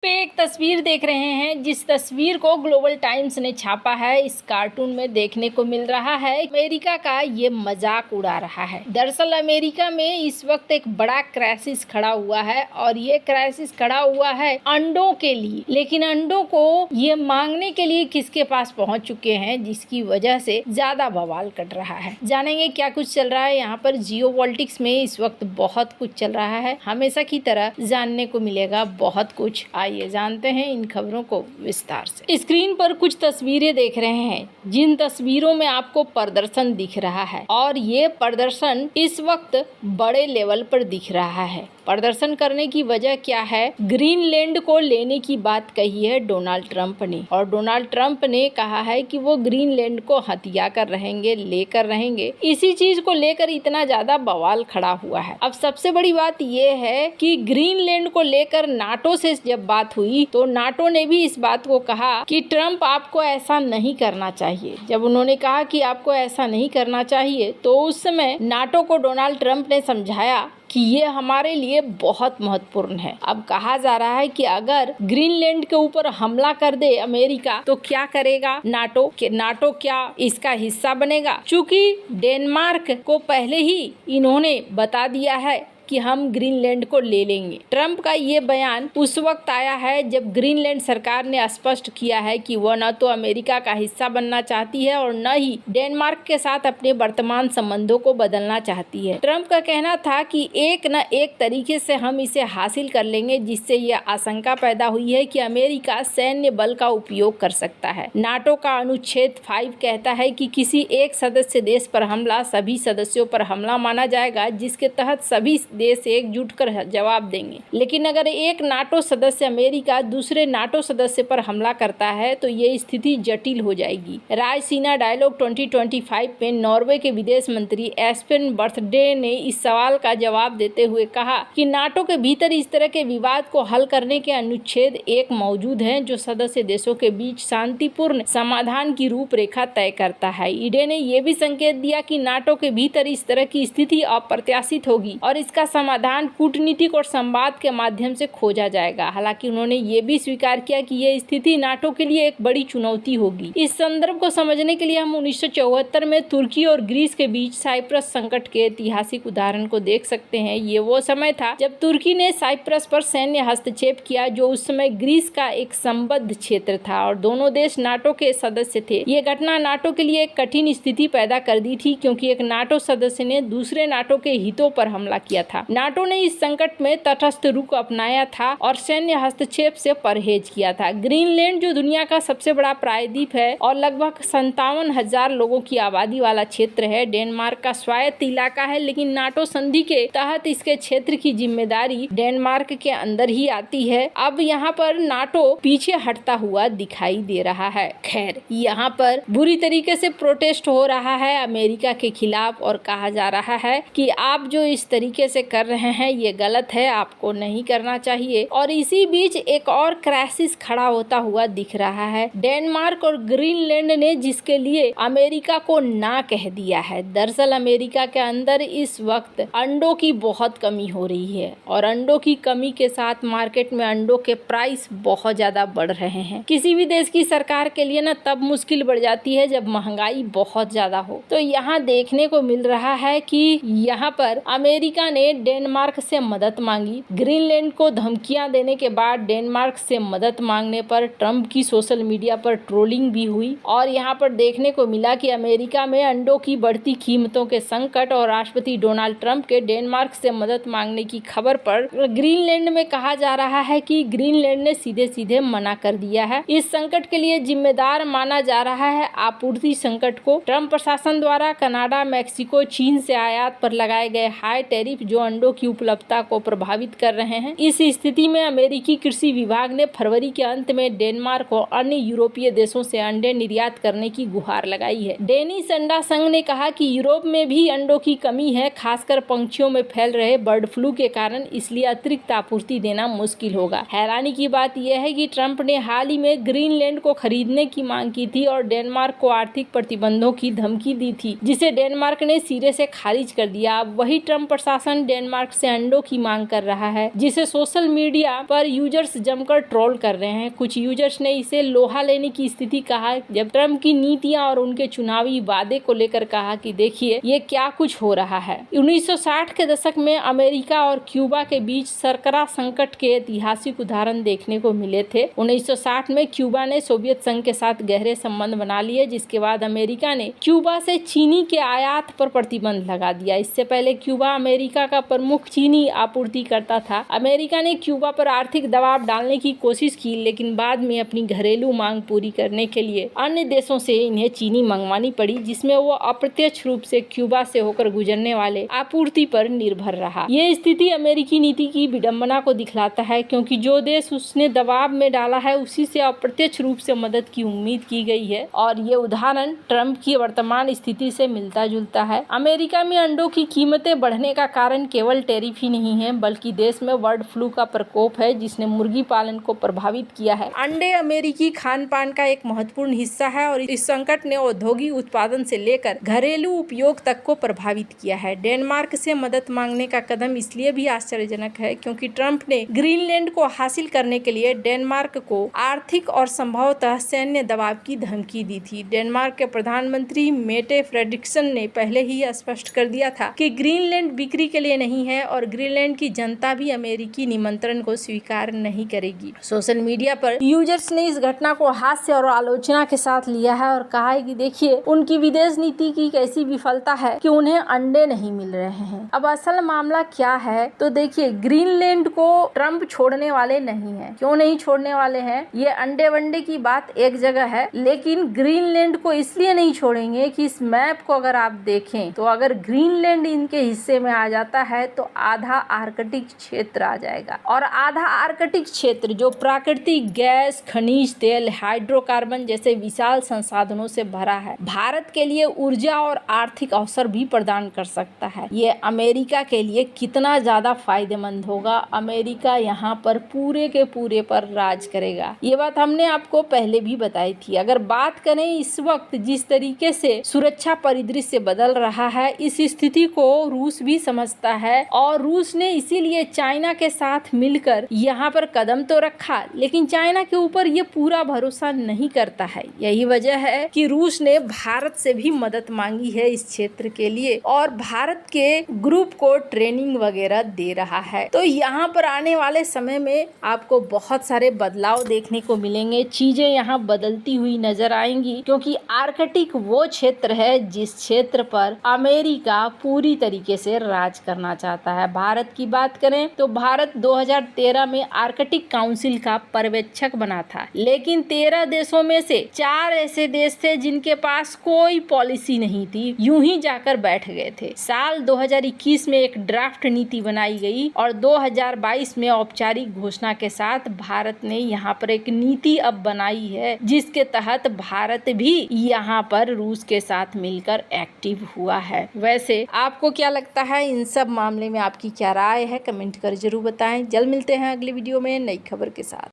पे एक तस्वीर देख रहे हैं जिस तस्वीर को ग्लोबल टाइम्स ने छापा है। इस कार्टून में देखने को मिल रहा है अमेरिका का ये मजाक उड़ा रहा है। दरअसल अमेरिका में इस वक्त एक बड़ा क्राइसिस खड़ा हुआ है और ये क्राइसिस खड़ा हुआ है अंडों के लिए। लेकिन अंडों को ये मांगने के लिए किसके पास पहुंच चुके हैं जिसकी वजह से ज्यादा बवाल कट रहा है। जानेंगे क्या कुछ चल रहा है यहाँ पर। जियोपॉलिटिक्स में इस वक्त बहुत कुछ चल रहा है, हमेशा की तरह जानने को मिलेगा बहुत कुछ। आइए जानते हैं इन खबरों को विस्तार से। स्क्रीन पर कुछ तस्वीरें देख रहे हैं जिन तस्वीरों में आपको प्रदर्शन दिख रहा है और ये प्रदर्शन इस वक्त बड़े लेवल पर दिख रहा है। प्रदर्शन करने की वजह क्या है? ग्रीनलैंड को लेने की बात कही है डोनाल्ड ट्रंप ने और डोनाल्ड ट्रंप ने कहा है कि वो ग्रीनलैंड को हथिया कर रहेंगे, लेकर रहेंगे। इसी चीज को लेकर इतना ज्यादा बवाल खड़ा हुआ है। अब सबसे बड़ी बात ये है कि ग्रीनलैंड को लेकर नाटो से जब बात हुई तो नाटो ने भी इस बात को कहा कि ट्रंप आपको ऐसा नहीं करना चाहिए। जब उन्होंने कहा कि आपको ऐसा नहीं करना चाहिए तो उस समय नाटो को डोनाल्ड ट्रंप ने समझाया कि ये हमारे लिए बहुत महत्वपूर्ण है। अब कहा जा रहा है कि अगर ग्रीनलैंड के ऊपर हमला कर दे अमेरिका तो क्या करेगा नाटो? नाटो क्या इसका हिस्सा बनेगा? चूंकि डेनमार्क को पहले ही इन्होंने बता दिया है कि हम ग्रीनलैंड को ले लेंगे। ट्रंप का ये बयान उस वक्त आया है जब ग्रीनलैंड सरकार ने स्पष्ट किया है कि वह न तो अमेरिका का हिस्सा बनना चाहती है और न ही डेनमार्क के साथ अपने वर्तमान संबंधों को बदलना चाहती है। ट्रंप का कहना था कि एक न एक तरीके से हम इसे हासिल कर लेंगे, जिससे यह आशंका पैदा हुई है कि अमेरिका सैन्य बल का उपयोग कर सकता है। नाटो का अनुच्छेद 5 कहता है कि किसी एक सदस्य देश पर हमला सभी सदस्यों पर हमला माना जाएगा, जिसके तहत सभी देश एकजुट कर जवाब देंगे। लेकिन अगर एक नाटो सदस्य अमेरिका दूसरे नाटो सदस्य पर हमला करता है तो ये स्थिति जटिल हो जाएगी। रायसीना डायलॉग 2025 में नॉर्वे के विदेश मंत्री एस्पेन बर्थडे ने इस सवाल का जवाब देते हुए कहा कि नाटो के भीतर इस तरह के विवाद को हल करने के अनुच्छेद 1 मौजूद हैं जो सदस्य देशों के बीच शांतिपूर्ण समाधान की रूपरेखा तय करता है। ईडे ने यह भी संकेत दिया कि नाटो के भीतर इस तरह की स्थिति अप्रत्याशित होगी और इसका समाधान कूटनीतिक और संवाद के माध्यम से खोजा जाएगा। हालांकि उन्होंने ये भी स्वीकार किया कि यह स्थिति नाटो के लिए एक बड़ी चुनौती होगी। इस संदर्भ को समझने के लिए हम 1974 में तुर्की और ग्रीस के बीच साइप्रस संकट के ऐतिहासिक उदाहरण को देख सकते हैं। ये वो समय था जब तुर्की ने साइप्रस पर सैन्य हस्तक्षेप किया, जो उस समय ग्रीस का एक संबद्ध क्षेत्र था और दोनों देश नाटो के सदस्य थे। ये घटना नाटो के लिए एक कठिन स्थिति पैदा कर दी थी क्योंकि एक नाटो सदस्य ने दूसरे नाटो के हितों पर हमला किया था। नाटो ने इस संकट में तटस्थ रुख अपनाया था और सैन्य हस्तक्षेप से परहेज किया था। ग्रीनलैंड जो दुनिया का सबसे बड़ा प्रायद्वीप है और लगभग 57,000 लोगों की आबादी वाला क्षेत्र है, डेनमार्क का स्वायत्त इलाका है, लेकिन नाटो संधि के तहत इसके क्षेत्र की जिम्मेदारी डेनमार्क के अंदर ही आती है। अब यहाँ पर नाटो पीछे हटता हुआ दिखाई दे रहा है। खैर, यहाँ पर बुरी तरीके से प्रोटेस्ट हो रहा है अमेरिका के खिलाफ और कहा जा रहा है कि आप जो इस तरीके से कर रहे हैं ये गलत है, आपको नहीं करना चाहिए। और इसी बीच एक और क्राइसिस खड़ा होता हुआ दिख रहा है। डेनमार्क और ग्रीनलैंड ने जिसके लिए अमेरिका को ना कह दिया है। दरअसल अमेरिका के अंदर इस वक्त अंडों की बहुत कमी हो रही है और अंडों की कमी के साथ मार्केट में अंडों के प्राइस बहुत ज्यादा बढ़ रहे हैं। किसी भी देश की सरकार के लिए ना तब मुश्किल बढ़ जाती है जब महंगाई बहुत ज्यादा हो। तो यहाँ देखने को मिल रहा है कि यहाँ पर अमेरिका ने डेनमार्क से मदद मांगी। ग्रीनलैंड को धमकियां देने के बाद डेनमार्क से मदद मांगने पर ट्रंप की सोशल मीडिया पर ट्रोलिंग भी हुई और यहाँ पर देखने को मिला कि अमेरिका में अंडों की बढ़ती कीमतों के संकट और राष्ट्रपति डोनाल्ड ट्रंप के डेनमार्क से मदद मांगने की खबर पर ग्रीनलैंड में कहा जा रहा है कि ग्रीनलैंड ने सीधे सीधे मना कर दिया है। इस संकट के लिए जिम्मेदार माना जा रहा है आपूर्ति संकट को। ट्रंप प्रशासन द्वारा कनाडा, मैक्सिको, चीन से आयात पर लगाए गए हाई टैरिफ जो अंडों की उपलब्धता को प्रभावित कर रहे हैं। इस स्थिति में अमेरिकी कृषि विभाग ने फरवरी के अंत में डेनमार्क और अन्य यूरोपीय देशों से अंडे निर्यात करने की गुहार लगाई है। डेनिश अंडा संघ ने कहा कि यूरोप में भी अंडों की कमी है, खासकर पंछियों में फैल रहे बर्ड फ्लू के कारण, इसलिए अतिरिक्त आपूर्ति देना मुश्किल होगा। हैरानी की बात यह है कि ट्रंप ने हाल ही में ग्रीनलैंड को खरीदने की मांग की थी और डेनमार्क को आर्थिक प्रतिबंधों की धमकी दी थी, जिसे डेनमार्क ने सिरे से खारिज कर दिया। अब वही ट्रंप प्रशासन डेनमार्क से अंडों की मांग कर रहा है, जिसे सोशल मीडिया पर यूजर्स जमकर ट्रोल कर रहे हैं। कुछ यूजर्स ने इसे लोहा लेने की स्थिति कहा, जब ट्रम्प की नीतियां और उनके चुनावी वादे को लेकर कहा कि देखिए ये क्या कुछ हो रहा है। 1960 के दशक में अमेरिका और क्यूबा के बीच सरकरा संकट के ऐतिहासिक उदाहरण देखने को मिले थे। 1960 में क्यूबा ने सोवियत संघ के साथ गहरे संबंध बना लिए, जिसके बाद अमेरिका ने क्यूबा से चीनी के आयात पर प्रतिबंध लगा दिया। इससे पहले क्यूबा अमेरिका का प्रमुख चीनी आपूर्ति करता था। अमेरिका ने क्यूबा पर आर्थिक दबाव डालने की कोशिश की, लेकिन बाद में अपनी घरेलू मांग पूरी करने के लिए अन्य देशों से इन्हें चीनी मंगवानी पड़ी, जिसमें वो अप्रत्यक्ष रूप से क्यूबा से होकर गुजरने वाले आपूर्ति पर निर्भर रहा। ये स्थिति अमेरिकी नीति की विडंबना को दिखलाता है, क्योंकि जो देश उसने दबाव में डाला है उसी से अप्रत्यक्ष रूप से मदद की उम्मीद की गई है। और ये उदाहरण ट्रम्प की वर्तमान स्थिति से मिलता जुलता है। अमेरिका में अंडों की कीमतें बढ़ने का कारण केवल टैरिफ ही नहीं है, बल्कि देश में बर्ड फ्लू का प्रकोप है, जिसने मुर्गी पालन को प्रभावित किया है। अंडे अमेरिकी खान पान का एक महत्वपूर्ण हिस्सा है और इस संकट ने औद्योगिक उत्पादन से लेकर घरेलू उपयोग तक को प्रभावित किया है। डेनमार्क से मदद मांगने का कदम इसलिए भी आश्चर्यजनक है क्योंकि ट्रम्प ने ग्रीनलैंड को हासिल करने के लिए डेनमार्क को आर्थिक और संभवतः सैन्य दबाव की धमकी दी थी। डेनमार्क के प्रधानमंत्री मेटे फ्रेडरिक्सन ने पहले ही स्पष्ट कर दिया था कि ग्रीनलैंड बिक्री के लिए नहीं है और ग्रीनलैंड की जनता भी अमेरिकी निमंत्रण को स्वीकार नहीं करेगी। सोशल मीडिया पर यूजर्स ने इस घटना को हास्य और आलोचना के साथ लिया है और कहा है कि देखिए उनकी विदेश नीति की कैसी विफलता है कि उन्हें अंडे नहीं मिल रहे हैं। अब असल मामला क्या है तो देखिए, ग्रीनलैंड को ट्रम्प छोड़ने वाले नहीं है। क्यों नहीं छोड़ने वाले हैं? ये अंडे वंडे की बात एक जगह है, लेकिन ग्रीनलैंड को इसलिए नहीं छोड़ेंगे कि इस मैप को अगर आप देखें तो अगर ग्रीनलैंड इनके हिस्से में आ जाता है तो आधा आर्कटिक क्षेत्र आ जाएगा, और आधा आर्कटिक क्षेत्र जो प्राकृतिक गैस, खनिज तेल, हाइड्रोकार्बन जैसे विशाल संसाधनों से भरा है, भारत के लिए ऊर्जा और आर्थिक अवसर भी प्रदान कर सकता है। ये अमेरिका के लिए कितना ज्यादा फायदेमंद होगा। अमेरिका यहाँ पर पूरे के पूरे पर राज करेगा। ये बात हमने आपको पहले भी बताई थी। अगर बात करें इस वक्त जिस तरीके से सुरक्षा परिदृश्य बदल रहा है, इस स्थिति को रूस भी समझता है और रूस ने इसीलिए चाइना के साथ मिलकर यहाँ पर कदम तो रखा, लेकिन चाइना के ऊपर ये पूरा भरोसा नहीं करता है। यही वजह है कि रूस ने भारत से भी मदद मांगी है इस क्षेत्र के लिए और भारत के ग्रुप को ट्रेनिंग वगैरह दे रहा है। तो यहाँ पर आने वाले समय में आपको बहुत सारे बदलाव देखने को मिलेंगे। चीजें यहाँ बदलती हुई नजर आएंगी, क्योंकि आर्कटिक वो क्षेत्र है जिस क्षेत्र पर अमेरिका पूरी तरीके से राज करना चाहता है। भारत की बात करें तो भारत 2013 में आर्कटिक काउंसिल का पर्यवेक्षक बना था, लेकिन 13 देशों में से 4 ऐसे देश थे जिनके पास कोई पॉलिसी नहीं थी, यूं ही जाकर बैठ गए थे। साल 2021 में एक ड्राफ्ट नीति बनाई गई और 2022 में औपचारिक घोषणा के साथ भारत ने यहाँ पर एक नीति अब बनाई है, जिसके तहत भारत भी यहाँ पर रूस के साथ मिलकर एक्टिव हुआ है। वैसे आपको क्या लगता है इन सब मामले में? आपकी क्या राय है? कमेंट कर जरूर बताएं। जल्द मिलते हैं अगली वीडियो में नई खबर के साथ।